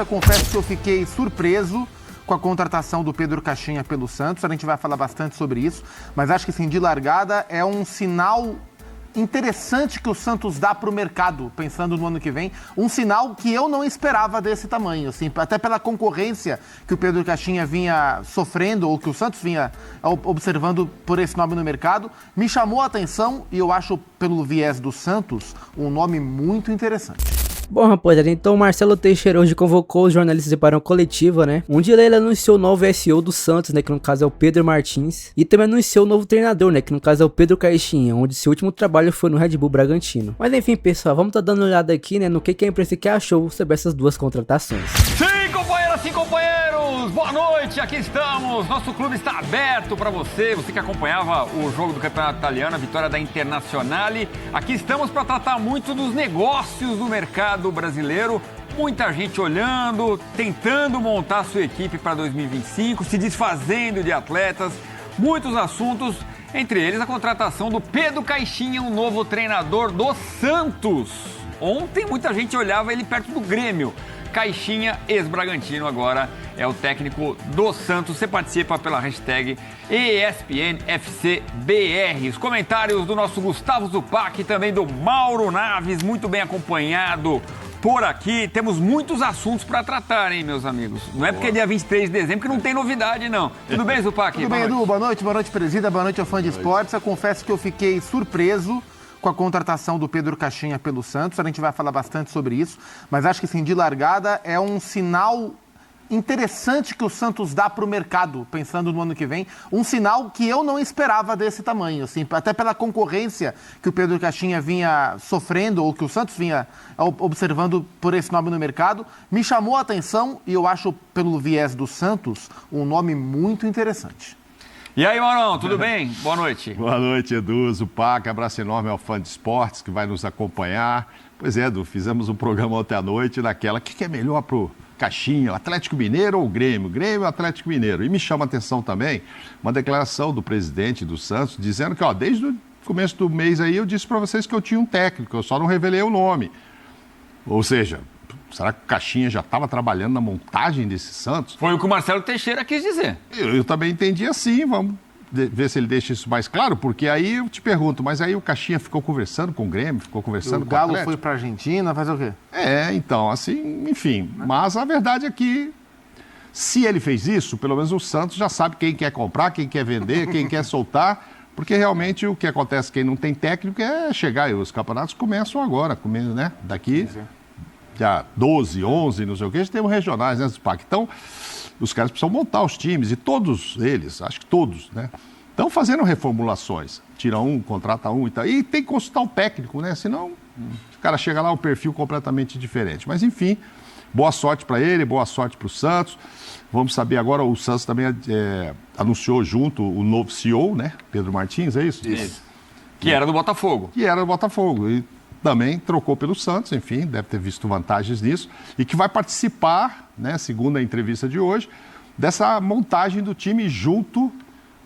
Eu confesso que eu fiquei surpreso com a contratação do Pedro Caixinha pelo Santos. A gente vai falar bastante sobre isso, mas acho que, assim, de largada é um sinal interessante que o Santos dá para o mercado, pensando no ano que vem. Um sinal que eu não esperava desse tamanho, assim, até pela concorrência que o Pedro Caixinha vinha sofrendo, ou que o Santos vinha observando por esse nome no mercado. Me chamou a atenção e eu acho, pelo viés do Santos, um nome muito interessante. Bom, rapaziada, então o Marcelo Teixeira hoje convocou os jornalistas para uma coletiva, né? Onde ele anunciou o novo SEO do Santos, né? Que no caso é o Pedro Martins. E também anunciou o novo treinador, né? Que no caso é o Pedro Caixinha, onde seu último trabalho foi no Red Bull Bragantino. Mas enfim, pessoal, vamos tá dando uma olhada aqui, né? No que a imprensa que achou sobre essas duas contratações. Sim, companheiros! Boa noite, aqui estamos. Nosso clube está aberto para você. Você que acompanhava o jogo do Campeonato Italiano, a vitória da Internazionale. Aqui estamos para tratar muito dos negócios do mercado brasileiro. Muita gente olhando, tentando montar sua equipe para 2025, se desfazendo de atletas. Muitos assuntos, entre eles a contratação do Pedro Caixinha, um novo treinador do Santos. Ontem muita gente olhava ele perto do Grêmio. Caixinha, ex-Bragantino, agora é o técnico do Santos. Você participa pela hashtag ESPNFCBR. Os comentários do nosso Gustavo Zupac e também do Mauro Naves, muito bem acompanhado por aqui. Temos muitos assuntos para tratar, hein, meus amigos? Não é porque é dia 23 de dezembro que não tem novidade, não. Tudo bem, Zupac? Tudo bem, Edu? Boa noite, presida, boa noite ao fã de esportes. Eu confesso que eu fiquei surpreso com a contratação do Pedro Caixinha pelo Santos. A gente vai falar bastante sobre isso, mas acho que, assim, de largada é um sinal interessante que o Santos dá para o mercado, pensando no ano que vem. Um sinal que eu não esperava desse tamanho, assim, até pela concorrência que o Pedro Caixinha vinha sofrendo, ou que o Santos vinha observando por esse nome no mercado. Me chamou a atenção e eu acho, pelo viés do Santos, um nome muito interessante. E aí, Maurão, tudo bem? Boa noite. Boa noite, Edu, Zupac, abraço enorme ao fã de esportes que vai nos acompanhar. Pois é, Edu, fizemos um programa ontem à noite naquela, o que é melhor pro Caixinha, o Atlético Mineiro ou o Grêmio? Grêmio ou Atlético Mineiro? E me chama a atenção também uma declaração do presidente do Santos dizendo que, desde o começo do mês aí eu disse para vocês que eu tinha um técnico, eu só não revelei o nome. Ou seja, será que o Caixinha já estava trabalhando na montagem desse Santos? Foi o que o Marcelo Teixeira quis dizer. Eu também entendi assim, vamos ver se ele deixa isso mais claro, porque aí eu te pergunto, mas aí o Caixinha ficou conversando com o Grêmio, ficou conversando com o Atlético? O Galo foi para a Argentina, fazer o quê? Então, assim, enfim. Mas a verdade é que, se ele fez isso, pelo menos o Santos já sabe quem quer comprar, quem quer vender, quem quer soltar, porque realmente o que acontece, quem não tem técnico, é chegar, e os campeonatos começam agora, né? Daqui, dia 12, 11, não sei o quê, a gente tem os regionais, né, Zupac? Então, os caras precisam montar os times, e todos eles, acho que todos, né, estão fazendo reformulações. Tira um, contrata um e tal. E tem que consultar o técnico, né? Senão o cara chega lá, um perfil completamente diferente. Mas, enfim, boa sorte para ele, boa sorte para o Santos. Vamos saber agora, o Santos também anunciou junto o novo CEO, né? Pedro Martins, é isso? Isso. Que era do Botafogo. Que era do Botafogo. E também trocou pelo Santos, enfim, deve ter visto vantagens nisso. E que vai participar, né, segundo a entrevista de hoje, dessa montagem do time junto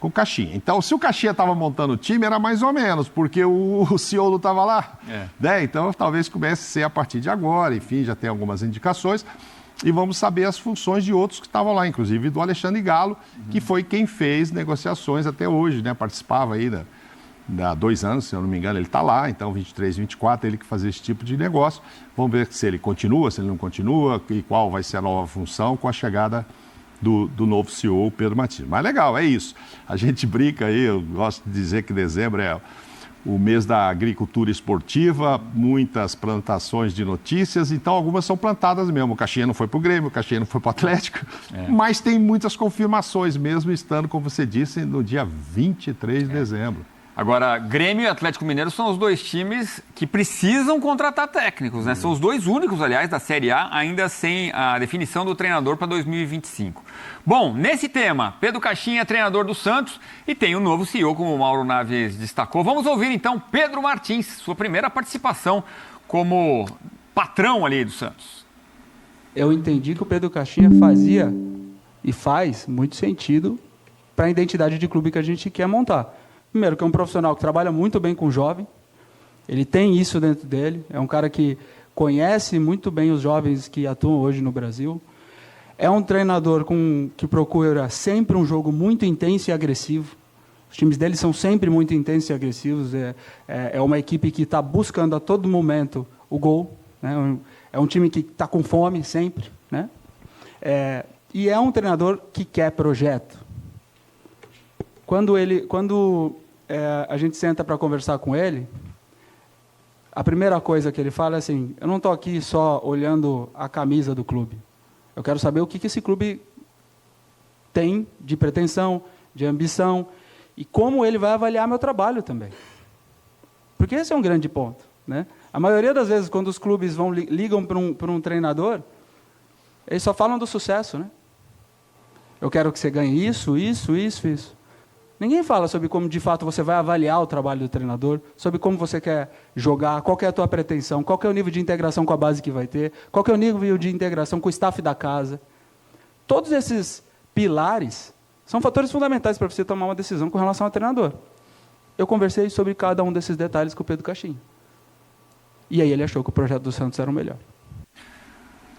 com o Caixinha. Então, se o Caixinha estava montando o time, era mais ou menos, porque o CEO não estava lá. Né? Então, talvez comece a ser a partir de agora. Enfim, já tem algumas indicações. E vamos saber as funções de outros que estavam lá, inclusive do Alexandre Galo, que foi quem fez negociações até hoje, né? Participava aí há 2 anos, se eu não me engano, ele está lá, então 23, 24, ele que fazia esse tipo de negócio. Vamos ver se ele continua, se ele não continua, e qual vai ser a nova função com a chegada do novo CEO, Pedro Martins. Mas legal, é isso. A gente brinca aí, eu gosto de dizer que dezembro é o mês da agricultura esportiva, muitas plantações de notícias, então algumas são plantadas mesmo. O Caixinha não foi para o Grêmio, o Caixinha não foi para o Atlético, mas tem muitas confirmações, mesmo estando, como você disse, no dia 23 de dezembro. Agora, Grêmio e Atlético Mineiro são os dois times que precisam contratar técnicos, né? São os dois únicos, aliás, da Série A, ainda sem a definição do treinador para 2025. Bom, nesse tema, Pedro Caixinha, treinador do Santos, e tem um novo CEO, como o Mauro Naves destacou. Vamos ouvir, então, Pedro Martins, sua primeira participação como patrão ali do Santos. Eu entendi que o Pedro Caixinha fazia e faz muito sentido para a identidade de clube que a gente quer montar. Primeiro, que é um profissional que trabalha muito bem com o jovem, ele tem isso dentro dele, é um cara que conhece muito bem os jovens que atuam hoje no Brasil. É um treinador que procura sempre um jogo muito intenso e agressivo. Os times dele são sempre muito intensos e agressivos. É uma equipe que está buscando a todo momento o gol, né? É um time que está com fome sempre, né? E é um treinador que quer projeto. Quando a gente senta para conversar com ele, a primeira coisa que ele fala é assim: eu não estou aqui só olhando a camisa do clube. Eu quero saber o que esse clube tem de pretensão, de ambição, e como ele vai avaliar meu trabalho também. Porque esse é um grande ponto, né? A maioria das vezes, quando os clubes ligam para um treinador, eles só falam do sucesso, né? Eu quero que você ganhe isso. Ninguém fala sobre como, de fato, você vai avaliar o trabalho do treinador, sobre como você quer jogar, qual que é a tua pretensão, qual que é o nível de integração com a base que vai ter, qual que é o nível de integração com o staff da casa. Todos esses pilares são fatores fundamentais para você tomar uma decisão com relação ao treinador. Eu conversei sobre cada um desses detalhes com o Pedro Caixinha. E aí ele achou que o projeto do Santos era o melhor.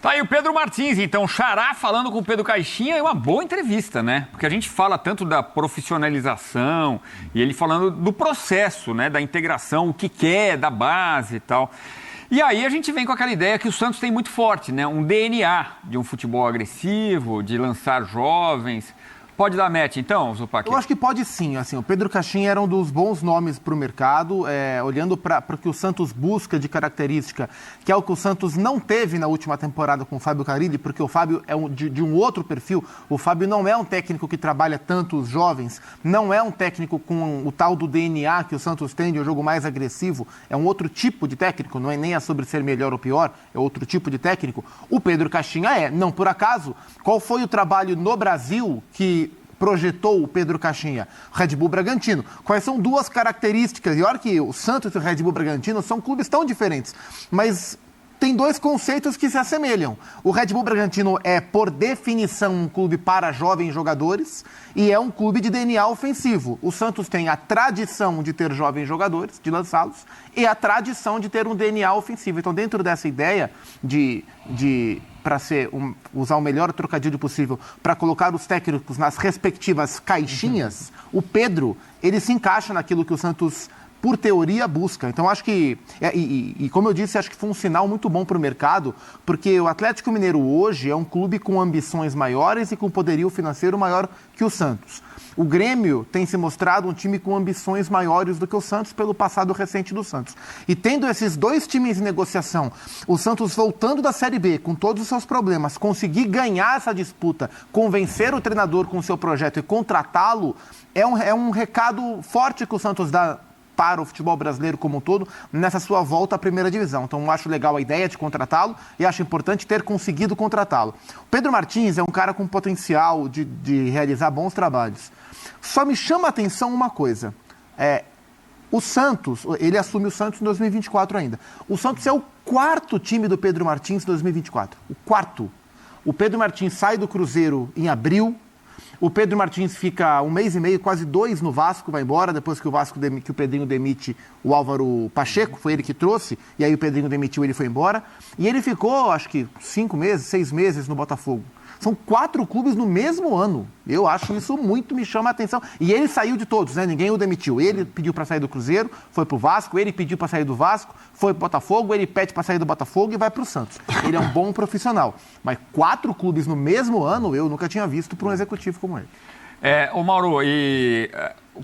Tá aí o Pedro Martins, então, Xará falando com o Pedro Caixinha, é uma boa entrevista, né? Porque a gente fala tanto da profissionalização e ele falando do processo, né? Da integração, o que quer, da base e tal. E aí a gente vem com aquela ideia que o Santos tem muito forte, né? Um DNA de um futebol agressivo, de lançar jovens. Pode dar match, então, Zupac? Eu acho que pode sim. Assim, o Pedro Caixinha era um dos bons nomes para o mercado, olhando para o que o Santos busca de característica, que é o que o Santos não teve na última temporada com o Fábio Carille, porque o Fábio é de um outro perfil. O Fábio não é um técnico que trabalha tanto os jovens, não é um técnico com o tal do DNA que o Santos tem, de um jogo mais agressivo. É um outro tipo de técnico, não é nem sobre ser melhor ou pior, é outro tipo de técnico. O Pedro Caixinha não por acaso. Qual foi o trabalho no Brasil que projetou o Pedro Caixinha? Red Bull Bragantino. Quais são duas características? E olha que o Santos e o Red Bull Bragantino são clubes tão diferentes, mas tem dois conceitos que se assemelham. O Red Bull Bragantino é, por definição, um clube para jovens jogadores e é um clube de DNA ofensivo. O Santos tem a tradição de ter jovens jogadores, de lançá-los, e a tradição de ter um DNA ofensivo. Então, dentro dessa ideia para usar o melhor trocadilho possível, para colocar os técnicos nas respectivas caixinhas, o Pedro, ele se encaixa naquilo que o Santos, por teoria, busca. Então, acho que, como eu disse, acho que foi um sinal muito bom para o mercado, porque o Atlético Mineiro hoje é um clube com ambições maiores e com poderio financeiro maior que o Santos. O Grêmio tem se mostrado um time com ambições maiores do que o Santos pelo passado recente do Santos. E tendo esses dois times em negociação, o Santos voltando da Série B com todos os seus problemas, conseguir ganhar essa disputa, convencer o treinador com o seu projeto e contratá-lo, é um recado forte que o Santos dá para o futebol brasileiro como um todo, nessa sua volta à primeira divisão. Então, eu acho legal a ideia de contratá-lo e acho importante ter conseguido contratá-lo. O Pedro Martins é um cara com potencial de realizar bons trabalhos. Só me chama a atenção uma coisa. O Santos, ele assume o Santos em 2024 ainda. O Santos é o quarto time do Pedro Martins em 2024. O quarto. O Pedro Martins sai do Cruzeiro em abril. O Pedro Martins fica 1 mês e meio, quase 2 no Vasco, vai embora, depois que o Pedrinho demite o Álvaro Pacheco, foi ele que trouxe, e aí o Pedrinho demitiu, ele foi embora. E ele ficou, acho que 5 meses, 6 meses no Botafogo. São 4 clubes no mesmo ano. Eu acho isso muito, me chama a atenção. E ele saiu de todos, né? Ninguém o demitiu. Ele pediu para sair do Cruzeiro, foi pro Vasco, ele pediu para sair do Vasco, foi pro Botafogo, ele pede para sair do Botafogo e vai pro Santos. Ele é um bom profissional. Mas 4 clubes no mesmo ano, eu nunca tinha visto para um executivo como ele. Ô Mauro,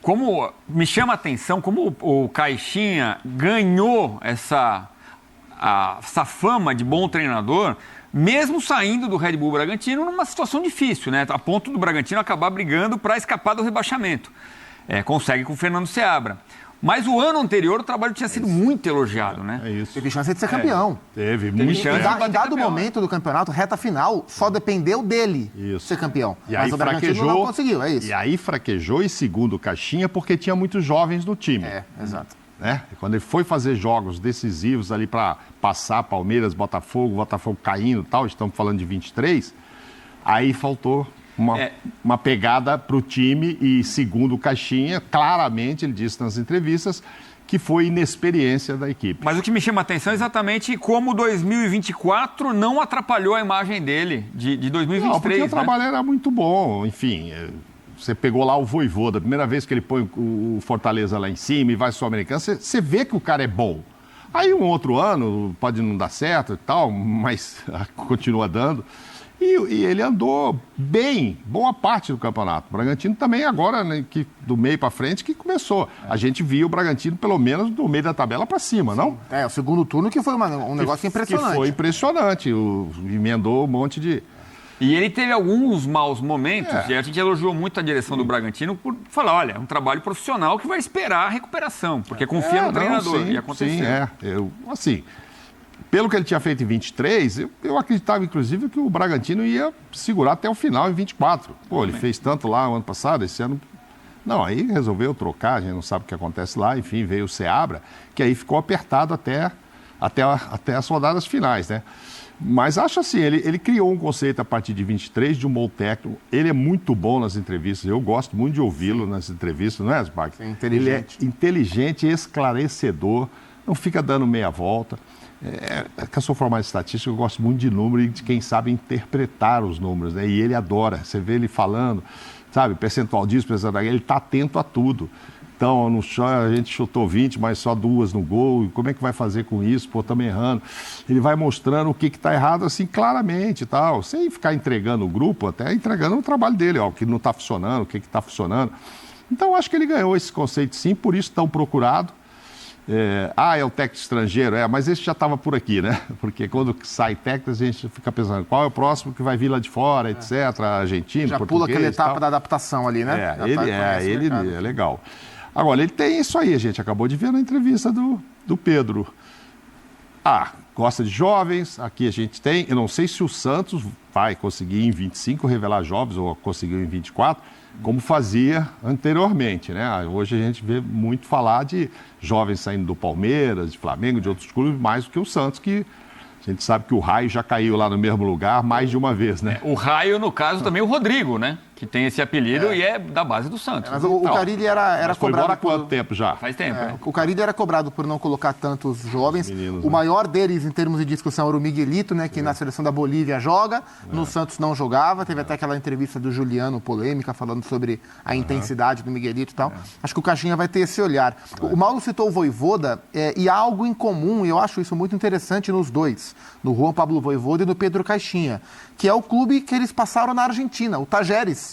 como me chama a atenção, como o Caixinha ganhou essa fama de bom treinador, mesmo saindo do Red Bull Bragantino numa situação difícil, né? A ponto do Bragantino acabar brigando para escapar do rebaixamento. Consegue com o Fernando Seabra. Mas o ano anterior o trabalho tinha sido muito elogiado, né? É isso. Teve chance de ser campeão. Teve chance. Em dado momento do campeonato, reta final, só dependeu dele ser campeão. E aí mas o Bragantino não conseguiu, é isso. E aí fraquejou, e segundo o Caixinha, porque tinha muitos jovens no time. Exato. Quando ele foi fazer jogos decisivos ali para passar Palmeiras, Botafogo caindo e tal, estamos falando de 23, aí faltou uma pegada para o time e, segundo o Caixinha, claramente ele disse nas entrevistas que foi inexperiência da equipe. Mas o que me chama a atenção é exatamente como 2024 não atrapalhou a imagem dele de 2023, Não, porque o né? trabalho era muito bom, enfim... Você pegou lá o Vojvoda, a primeira vez que ele põe o Fortaleza lá em cima e vai Sul-Americano, você vê que o cara é bom. Aí um outro ano pode não dar certo e tal, mas continua dando. E ele andou bem, boa parte do campeonato. O Bragantino também agora, né, que do meio para frente, que começou. A gente viu o Bragantino pelo menos do meio da tabela para cima, não? O segundo turno que foi um negócio impressionante. Que foi impressionante, emendou um monte de... E ele teve alguns maus momentos, e a gente elogiou muito a direção do Bragantino por falar, olha, é um trabalho profissional que vai esperar a recuperação, porque confia no treinador. Sim, e aconteceu. Sim, assim, pelo que ele tinha feito em 23, eu acreditava, inclusive, que o Bragantino ia segurar até o final em 24. Pô, ele fez tanto lá o ano passado, esse ano... Não, aí resolveu trocar, a gente não sabe o que acontece lá, enfim, veio o Seabra, que aí ficou apertado até as rodadas finais, né? Mas acho assim, ele criou um conceito a partir de 23 de um bom técnico. Ele é muito bom nas entrevistas. Eu gosto muito de ouvi-lo nas entrevistas, não é, Zbach? É inteligente. Ele é inteligente, esclarecedor, não fica dando meia volta. Que eu sou formado em estatística, eu gosto muito de número e de quem sabe interpretar os números, né? E ele adora. Você vê ele falando, sabe, percentual disso, percentual daquilo, ele está atento a tudo. Então, no chão, a gente chutou 20, mas só 2 no gol. E como é que vai fazer com isso? Pô, estamos errando. Ele vai mostrando o que está errado, assim, claramente e tal. Sem ficar entregando o grupo, até entregando o trabalho dele, ó, o que não está funcionando, o que está funcionando. Então, acho que ele ganhou esse conceito, sim, por isso tão procurado. É o técnico estrangeiro, mas esse já estava por aqui, né? Porque quando sai técnico, a gente fica pensando qual é o próximo que vai vir lá de fora, etc. Argentino, Já português, pula aquela etapa tal. Da adaptação ali, né? Ele é legal. Agora, ele tem isso aí, a gente acabou de ver na entrevista do Pedro. Gosta de jovens, aqui a gente tem. Eu não sei se o Santos vai conseguir em 25 revelar jovens, ou conseguiu em 24, como fazia anteriormente, né? Hoje a gente vê muito falar de jovens saindo do Palmeiras, de Flamengo, de outros clubes, mais do que o Santos, que a gente sabe que o Raio já caiu lá no mesmo lugar mais de uma vez, né? O Raio, no caso, também o Rodrigo, né? Que tem esse apelido e é da base do Santos. Mas o Carille era Mas foi cobrado embora há quanto tempo já? Faz tempo, né? O Carille era cobrado por não colocar tantos jovens. Meninos, o maior deles, em termos de discussão, era o Miguelito, né? Que na seleção da Bolívia joga, no Santos não jogava. Teve até aquela entrevista do Juliano, polêmica, falando sobre a intensidade do Miguelito e tal. Acho que o Caixinha vai ter esse olhar. O Mauro citou o Vojvoda, e há algo em comum, e eu acho isso muito interessante nos dois, no Juan Pablo Vojvoda e no Pedro Caixinha, que é o clube que eles passaram na Argentina, o Tajeres.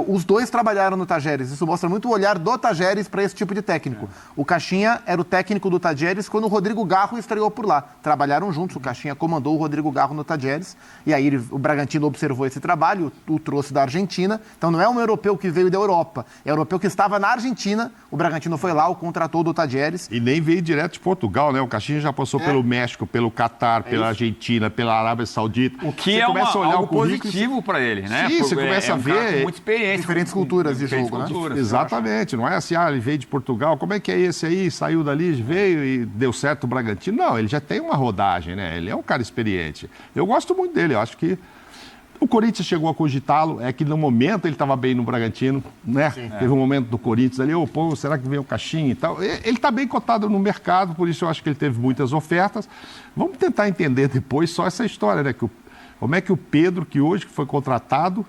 Os dois trabalharam no Tajeres. Isso mostra muito o olhar do Tajeres para esse tipo de técnico. O Caixinha era o técnico do Tajeres quando o Rodrigo Garro estreou por lá. Trabalharam juntos, o Caixinha comandou o Rodrigo Garro no Tajeres. E aí o Bragantino observou esse trabalho, o trouxe da Argentina. Então não é um europeu que veio da Europa, é um europeu que estava na Argentina. O Bragantino foi lá, o contratou do Tajeres. E nem veio direto de Portugal, né? O Caixinha já passou pelo México, pelo Catar, pela Argentina, pela Arábia Saudita. O que você é começa a olhar algo o currículo positivo para ele, né? Sim, você começa a um cara ver com muita experiência. Diferentes culturas de jogo, né? Exatamente, não é assim, ele veio de Portugal, como é que é esse aí, saiu dali, veio e deu certo o Bragantino? Não, ele já tem uma rodagem, né? Ele é um cara experiente. Eu gosto muito dele, eu acho que o Corinthians chegou a cogitá-lo, é que no momento ele estava bem no Bragantino, né? Teve um momento do Corinthians ali, será que vem o Caixinha e tal? Ele está bem cotado no mercado, por isso eu acho que ele teve muitas ofertas. Vamos tentar entender depois só essa história, né? Como é que o Pedro, que hoje foi contratado,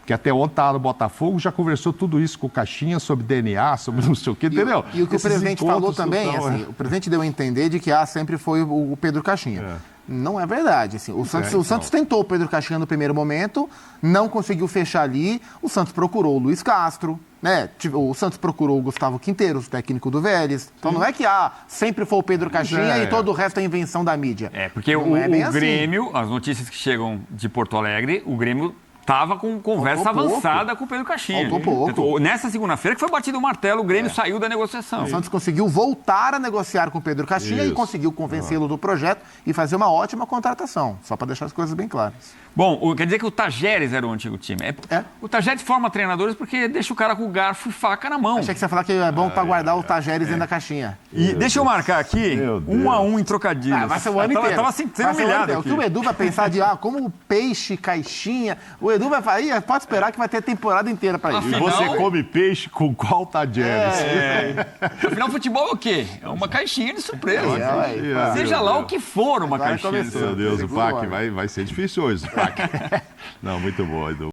que até ontem estava no Botafogo, já conversou tudo isso com o Caixinha sobre DNA, sobre não sei o quê, entendeu? E o que o presidente falou também, o presidente deu a entender de que sempre foi o Pedro Caixinha. Não é verdade. Assim, o Santos tentou o Pedro Caixinha no primeiro momento, não conseguiu fechar ali. O Santos procurou o Luiz Castro, né? O Santos procurou o Gustavo Quinteiros, técnico do Vélez. Então não é que sempre foi o Pedro Caixinha e todo o resto é invenção da mídia. Porque o Grêmio, as notícias que chegam de Porto Alegre, o Grêmio estava com conversa avançada com o Pedro Caixinha. Faltou pouco. Nessa segunda-feira que foi batido o martelo, o Grêmio saiu da negociação. O Santos conseguiu voltar a negociar com o Pedro Caixinha e conseguiu convencê-lo do projeto e fazer uma ótima contratação, só para deixar as coisas bem claras. Bom, quer dizer que o Tajeres era o antigo time. O Tajeres forma treinadores porque deixa o cara com o garfo e faca na mão. Achei que você ia falar que é bom para guardar o Tajeres dentro da caixinha. E deixa eu marcar aqui, 1-1 em trocadilhos. Vai ser o ano inteiro. Tava sendo humilhado aqui. O que o Edu vai pensar de como o Peixe, Caixinha... O Edu vai falar, pode esperar que vai ter temporada inteira pra isso. E você come peixe com qual Tajeres? Afinal, futebol é o quê? É uma caixinha de surpresa. Seja Meu lá Deus. o que for uma Agora caixinha. começou. Meu Deus, o Segura o PAC homem. vai ser difícil hoje. PAC. Não, muito bom, Edu.